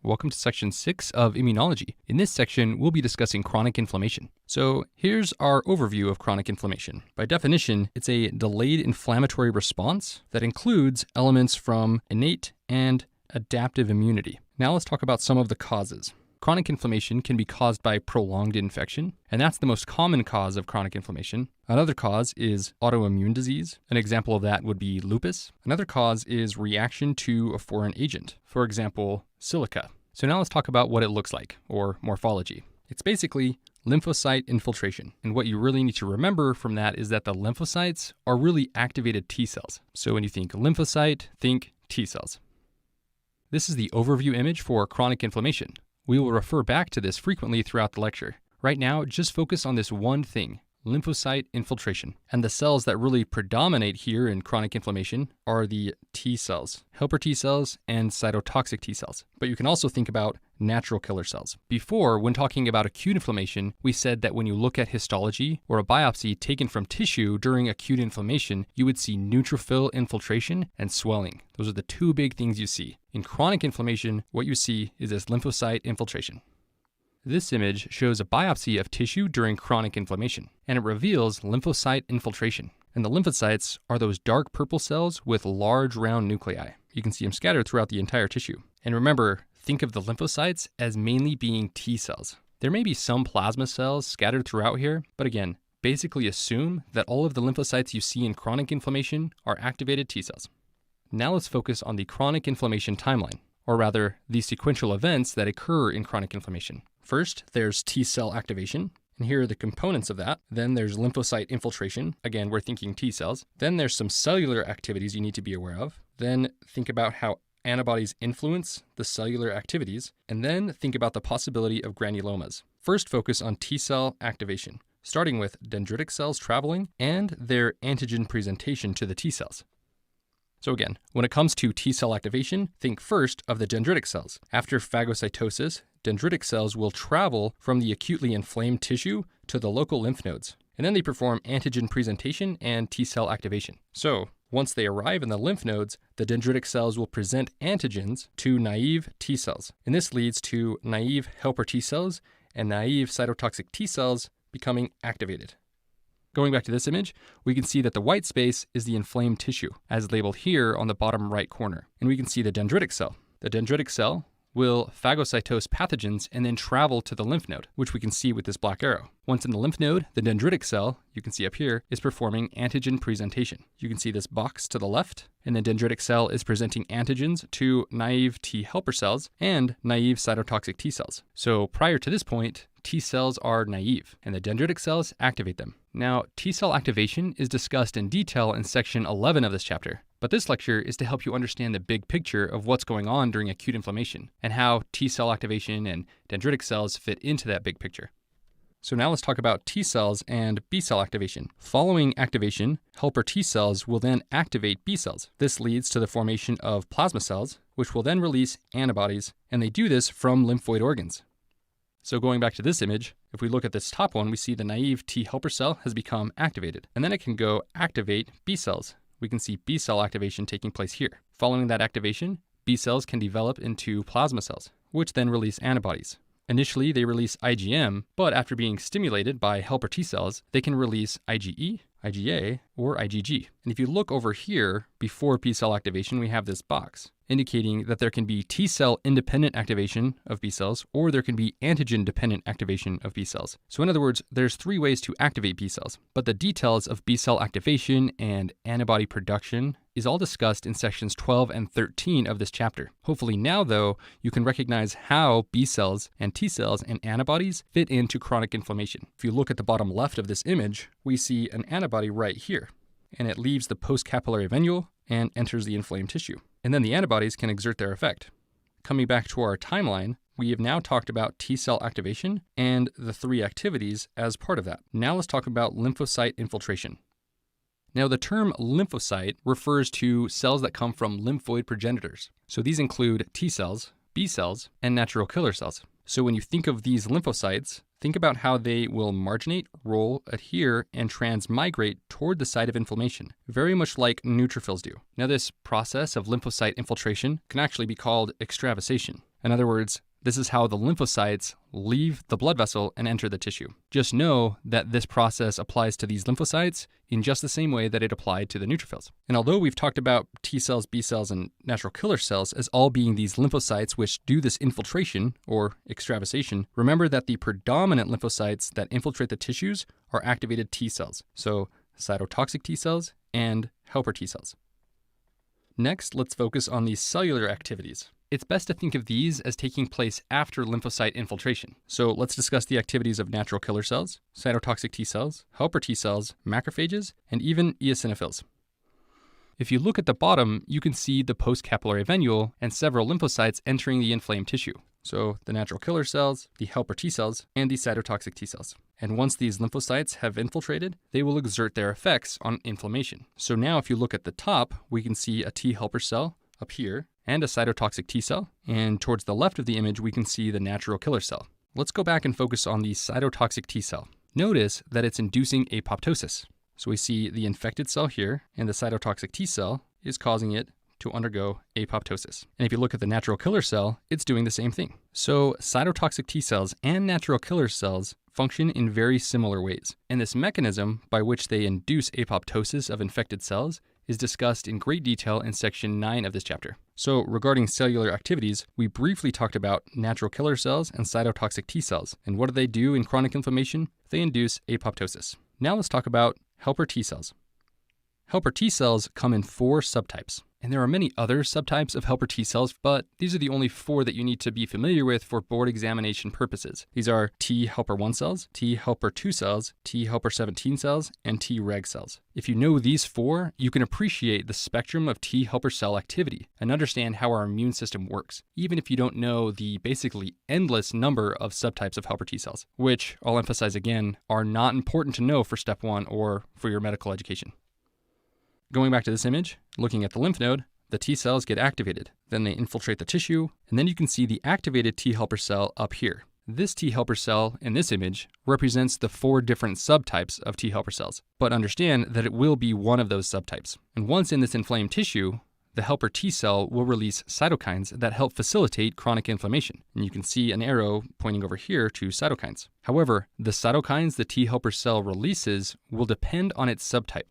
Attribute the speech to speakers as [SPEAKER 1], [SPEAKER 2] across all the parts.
[SPEAKER 1] Welcome to section 6 of immunology. In this section, we'll be discussing chronic inflammation. So here's our overview of chronic inflammation. By definition, it's a delayed inflammatory response that includes elements from innate and adaptive immunity. Now let's talk about some of the causes. Chronic inflammation can be caused by prolonged infection, and that's the most common cause of chronic inflammation. Another cause is autoimmune disease. An example of that would be lupus. Another cause is reaction to a foreign agent, for example, silica. So now let's talk about what it looks like, or morphology. It's basically lymphocyte infiltration. And what you really need to remember from that is that the lymphocytes are really activated T cells. So when you think lymphocyte, think T cells. This is the overview image for chronic inflammation. We will refer back to this frequently throughout the lecture. Right now, just focus on this one thing, lymphocyte infiltration. And the cells that really predominate here in chronic inflammation are the T cells, helper T cells, and cytotoxic T cells. But you can also think about natural killer cells. Before, when talking about acute inflammation, we said that when you look at histology or a biopsy taken from tissue during acute inflammation, you would see neutrophil infiltration and swelling. Those are the two big things you see. In chronic inflammation, what you see is this lymphocyte infiltration. This image shows a biopsy of tissue during chronic inflammation, and it reveals lymphocyte infiltration. And the lymphocytes are those dark purple cells with large round nuclei. You can see them scattered throughout the entire tissue. And remember, think of the lymphocytes as mainly being T cells. There may be some plasma cells scattered throughout here, but again, basically assume that all of the lymphocytes you see in chronic inflammation are activated T cells. Now let's focus on the chronic inflammation timeline, or rather, the sequential events that occur in chronic inflammation. First, there's T cell activation, and here are the components of that. Then there's lymphocyte infiltration. Again, we're thinking T cells. Then there's some cellular activities you need to be aware of. Then think about how antibodies influence the cellular activities, and then think about the possibility of granulomas. First, focus on T cell activation, starting with dendritic cells traveling and their antigen presentation to the T cells. So again, when it comes to T cell activation, think first of the dendritic cells. After phagocytosis, dendritic cells will travel from the acutely inflamed tissue to the local lymph nodes, and then they perform antigen presentation and T cell activation. So once they arrive in the lymph nodes, the dendritic cells will present antigens to naive T cells, and this leads to naive helper T cells and naive cytotoxic T cells becoming activated. Going back to this image, we can see that the white space is the inflamed tissue, as labeled here on the bottom right corner. And we can see the dendritic cell. The dendritic cell will phagocytose pathogens and then travel to the lymph node, which we can see with this black arrow. Once in the lymph node, the dendritic cell, you can see up here, is performing antigen presentation. You can see this box to the left, and the dendritic cell is presenting antigens to naive T helper cells and naive cytotoxic T cells. So prior to this point, T cells are naive, and the dendritic cells activate them. Now, T cell activation is discussed in detail in section 11 of this chapter, but this lecture is to help you understand the big picture of what's going on during acute inflammation and how T cell activation and dendritic cells fit into that big picture. So now let's talk about T cells and B cell activation. Following activation, helper T cells will then activate B cells. This leads to the formation of plasma cells, which will then release antibodies, and they do this from lymphoid organs. So going back to this image, if we look at this top one, we see the naive T helper cell has become activated, and then it can go activate B cells. We can see B cell activation taking place here. Following that activation, B cells can develop into plasma cells, which then release antibodies. Initially, they release IgM, but after being stimulated by helper T cells, they can release IgE, IgA, or IgG. And if you look over here, before B cell activation, we have this box, indicating that there can be T cell independent activation of B cells, or there can be antigen dependent activation of B cells. So in other words, there's three ways to activate B cells, but the details of B cell activation and antibody production is all discussed in sections 12 and 13 of this chapter. Hopefully now, though, you can recognize how B cells and T cells and antibodies fit into chronic inflammation. If you look at the bottom left of this image, we see an antibody right here, and it leaves the postcapillary venule and enters the inflamed tissue. And then the antibodies can exert their effect. Coming back to our timeline, we have now talked about T cell activation and the three activities as part of that. Now let's talk about lymphocyte infiltration. Now the term lymphocyte refers to cells that come from lymphoid progenitors. So these include T cells, B cells, and natural killer cells. So when you think of these lymphocytes, think about how they will marginate, roll, adhere, and transmigrate toward the site of inflammation, very much like neutrophils do. Now, this process of lymphocyte infiltration can actually be called extravasation. In other words, this is how the lymphocytes leave the blood vessel and enter the tissue. Just know that this process applies to these lymphocytes in just the same way that it applied to the neutrophils. And although we've talked about T cells, B cells, and natural killer cells as all being these lymphocytes which do this infiltration or extravasation, remember that the predominant lymphocytes that infiltrate the tissues are activated T cells, so cytotoxic T cells and helper T cells. Next, let's focus on the cellular activities. It's best to think of these as taking place after lymphocyte infiltration. So let's discuss the activities of natural killer cells, cytotoxic T cells, helper T cells, macrophages, and even eosinophils. If you look at the bottom, you can see the postcapillary venule and several lymphocytes entering the inflamed tissue. So the natural killer cells, the helper T cells, and the cytotoxic T cells. And once these lymphocytes have infiltrated, they will exert their effects on inflammation. So now if you look at the top, we can see a T helper cell up here, and a cytotoxic T cell, and towards the left of the image we can see the natural killer cell. Let's go back and focus on the cytotoxic T cell. Notice that it's inducing apoptosis. So we see the infected cell here, and the cytotoxic T cell is causing it to undergo apoptosis. And if you look at the natural killer cell, it's doing the same thing. So cytotoxic T cells and natural killer cells function in very similar ways. And this mechanism by which they induce apoptosis of infected cells is discussed in great detail in section 9 of this chapter. So regarding cellular activities, we briefly talked about natural killer cells and cytotoxic T cells. And what do they do in chronic inflammation? They induce apoptosis. Now let's talk about helper T cells. Helper T cells come in 4 subtypes. And there are many other subtypes of helper T cells, but these are the only 4 that you need to be familiar with for board examination purposes. These are T helper 1 cells, T helper 2 cells, T helper 17 cells, and T reg cells. If you know these 4, you can appreciate the spectrum of T helper cell activity and understand how our immune system works, even if you don't know the basically endless number of subtypes of helper T cells, which, I'll emphasize again, are not important to know for step 1 or for your medical education. Going back to this image, looking at the lymph node, the T cells get activated. Then they infiltrate the tissue, and then you can see the activated T helper cell up here. This T helper cell in this image represents the 4 different subtypes of T helper cells, but understand that it will be one of those subtypes. And once in this inflamed tissue, the helper T cell will release cytokines that help facilitate chronic inflammation. And you can see an arrow pointing over here to cytokines. However, the cytokines the T helper cell releases will depend on its subtype.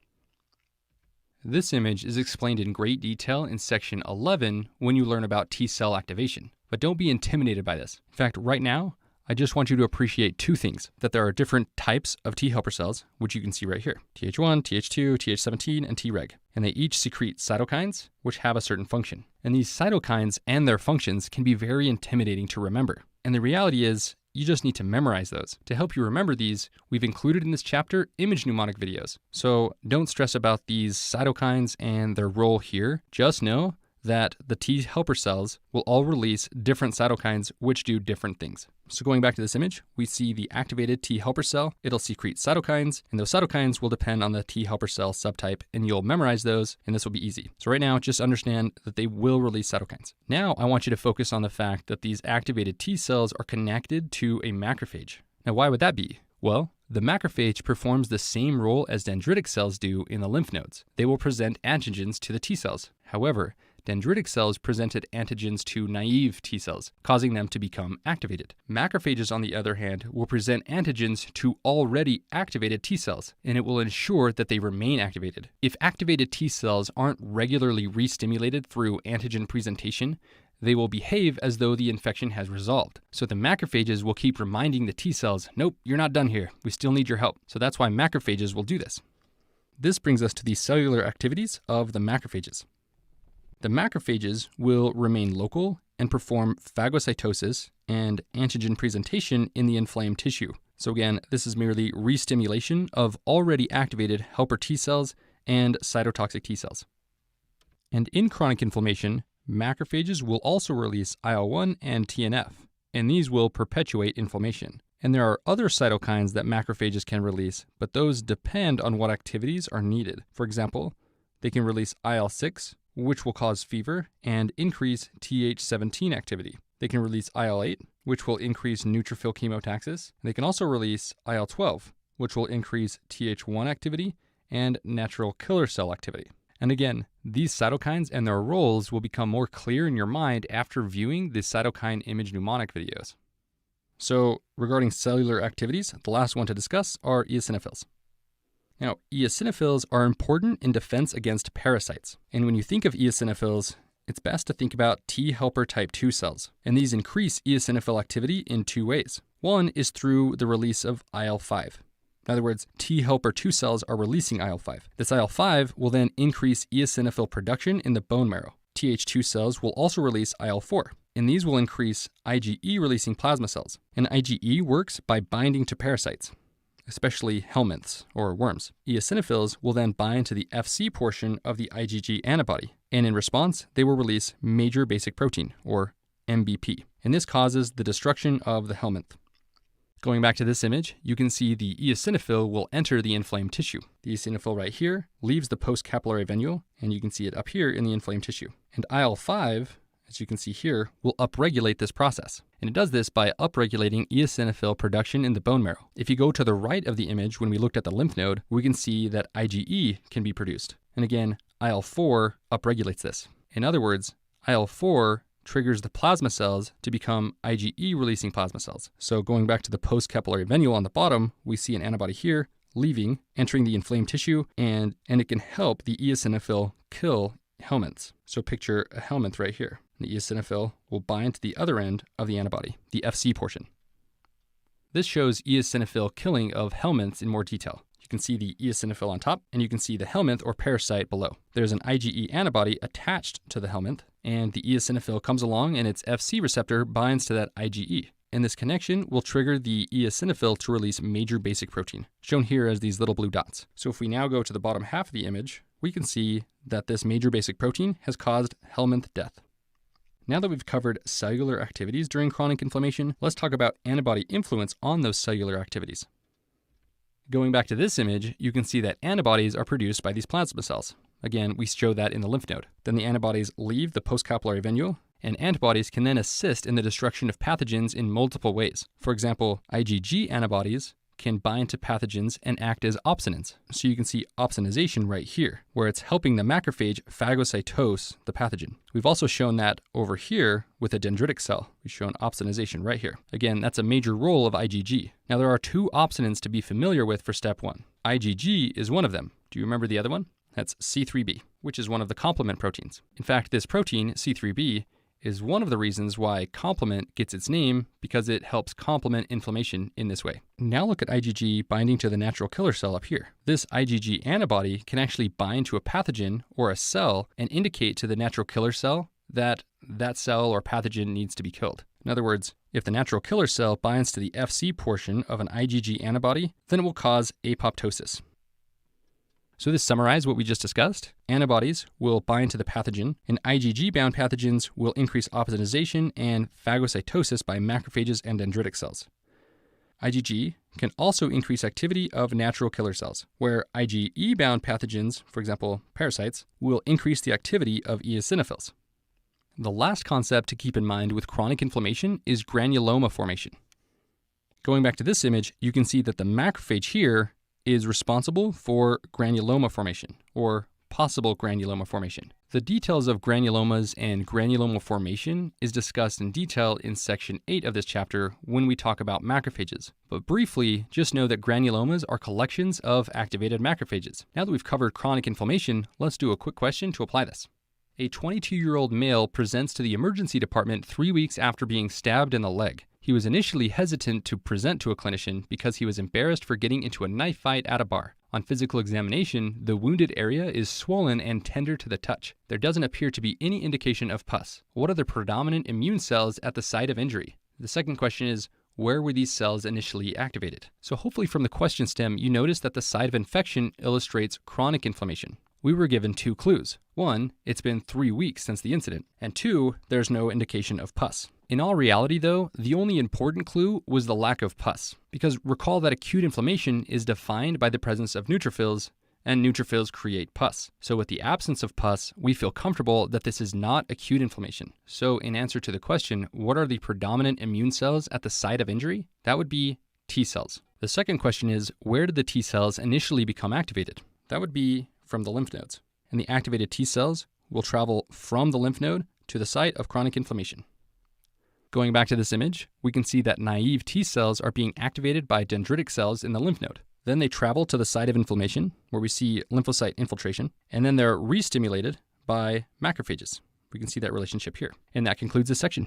[SPEAKER 1] This image is explained in great detail in section 11 when you learn about T cell activation. But don't be intimidated by this. In fact, right now, I just want you to appreciate 2 things: that there are different types of T helper cells, which you can see right here: Th1, Th2, Th17, and Treg. And they each secrete cytokines, which have a certain function. And these cytokines and their functions can be very intimidating to remember. And the reality is, you just need to memorize those. To help you remember these, we've included in this chapter image mnemonic videos. So don't stress about these cytokines and their role here. Just know that the T helper cells will all release different cytokines which do different things. So going back to this image, we see the activated T helper cell. It'll secrete cytokines, and those cytokines will depend on the T helper cell subtype, and you'll memorize those, and this will be easy. So right now, just understand that they will release cytokines. Now, I want you to focus on the fact that these activated T cells are connected to a macrophage. Now, why would that be? Well, the macrophage performs the same role as dendritic cells do in the lymph nodes. They will present antigens to the T cells. However, dendritic cells presented antigens to naive T cells, causing them to become activated. Macrophages, on the other hand, will present antigens to already activated T cells, and it will ensure that they remain activated. If activated T cells aren't regularly re-stimulated through antigen presentation, they will behave as though the infection has resolved. So the macrophages will keep reminding the T cells, nope, you're not done here. We still need your help. So that's why macrophages will do this. This brings us to the cellular activities of the macrophages. The macrophages will remain local and perform phagocytosis and antigen presentation in the inflamed tissue. So again, this is merely re-stimulation of already activated helper T cells and cytotoxic T cells. And in chronic inflammation, macrophages will also release IL-1 and TNF, and these will perpetuate inflammation. And there are other cytokines that macrophages can release, but those depend on what activities are needed. For example, they can release IL-6, which will cause fever and increase Th17 activity. They can release IL-8, which will increase neutrophil chemotaxis. They can also release IL-12, which will increase Th1 activity and natural killer cell activity. And again, these cytokines and their roles will become more clear in your mind after viewing the cytokine image mnemonic videos. So regarding cellular activities, the last one to discuss are eosinophils. Now, eosinophils are important in defense against parasites. And when you think of eosinophils, it's best to think about T helper type 2 cells. And these increase eosinophil activity in two ways. One is through the release of IL-5. In other words, T helper 2 cells are releasing IL-5. This IL-5 will then increase eosinophil production in the bone marrow. Th2 cells will also release IL-4. And these will increase IgE-releasing plasma cells. And IgE works by binding to parasites, especially helminths or worms. Eosinophils will then bind to the Fc portion of the IgG antibody, and in response, they will release major basic protein, or MBP, and this causes the destruction of the helminth. Going back to this image, you can see the eosinophil will enter the inflamed tissue. The eosinophil right here leaves the postcapillary venule, and you can see it up here in the inflamed tissue. And IL-5, as you can see here, will upregulate this process. And it does this by upregulating eosinophil production in the bone marrow. If you go to the right of the image, when we looked at the lymph node, we can see that IgE can be produced. And again, IL-4 upregulates this. In other words, IL-4 triggers the plasma cells to become IgE-releasing plasma cells. So going back to the postcapillary venule on the bottom, we see an antibody here leaving, entering the inflamed tissue, and it can help the eosinophil kill helminths. So picture a helminth right here. The eosinophil will bind to the other end of the antibody, the Fc portion. This shows eosinophil killing of helminths in more detail. You can see the eosinophil on top, and you can see the helminth or parasite below. There's an IgE antibody attached to the helminth, and the eosinophil comes along and its Fc receptor binds to that IgE. And this connection will trigger the eosinophil to release major basic protein, shown here as these little blue dots. So if we now go to the bottom half of the image, we can see that this major basic protein has caused helminth death. Now that we've covered cellular activities during chronic inflammation, let's talk about antibody influence on those cellular activities. Going back to this image, you can see that antibodies are produced by these plasma cells. Again, we show that in the lymph node. Then the antibodies leave the postcapillary venule, and antibodies can then assist in the destruction of pathogens in multiple ways. For example, IgG antibodies can bind to pathogens and act as opsonins. So you can see opsonization right here, where it's helping the macrophage phagocytose the pathogen. We've also shown that over here with a dendritic cell. We've shown opsonization right here. Again, that's a major role of IgG. Now there are two opsonins to be familiar with for step 1. IgG is one of them. Do you remember the other one? That's C3b, which is one of the complement proteins. In fact, this protein, C3b, is one of the reasons why complement gets its name, because it helps complement inflammation in this way. Now look at IgG binding to the natural killer cell up here. This IgG antibody can actually bind to a pathogen or a cell and indicate to the natural killer cell that that cell or pathogen needs to be killed. In other words, if the natural killer cell binds to the Fc portion of an IgG antibody, then it will cause apoptosis. So this summarizes what we just discussed. Antibodies will bind to the pathogen, and IgG-bound pathogens will increase opsonization and phagocytosis by macrophages and dendritic cells. IgG can also increase activity of natural killer cells, where IgE-bound pathogens, for example, parasites, will increase the activity of eosinophils. The last concept to keep in mind with chronic inflammation is granuloma formation. Going back to this image, you can see that the macrophage here is responsible for granuloma formation, or possible granuloma formation. The details of granulomas and granuloma formation is discussed in detail in section 8 of this chapter when we talk about macrophages. But briefly, just know that granulomas are collections of activated macrophages. Now that we've covered chronic inflammation, let's do a quick question to apply this. A 22-year-old male presents to the emergency department 3 weeks after being stabbed in the leg. He was initially hesitant to present to a clinician because he was embarrassed for getting into a knife fight at a bar. On physical examination, the wounded area is swollen and tender to the touch. There doesn't appear to be any indication of pus. What are the predominant immune cells at the site of injury? The second question is, where were these cells initially activated? So hopefully from the question stem, you notice that the site of infection illustrates chronic inflammation. We were given 2 clues. 1, it's been 3 weeks since the incident. And 2, there's no indication of pus. In all reality, though, the only important clue was the lack of pus. Because recall that acute inflammation is defined by the presence of neutrophils and neutrophils create pus. So with the absence of pus, we feel comfortable that this is not acute inflammation. So in answer to the question, what are the predominant immune cells at the site of injury? That would be T cells. The second question is, where did the T cells initially become activated? That would be from the lymph nodes. And the activated T cells will travel from the lymph node to the site of chronic inflammation. Going back to this image, we can see that naive T cells are being activated by dendritic cells in the lymph node. Then they travel to the site of inflammation, where we see lymphocyte infiltration, and then they're re-stimulated by macrophages. We can see that relationship here. And that concludes this section.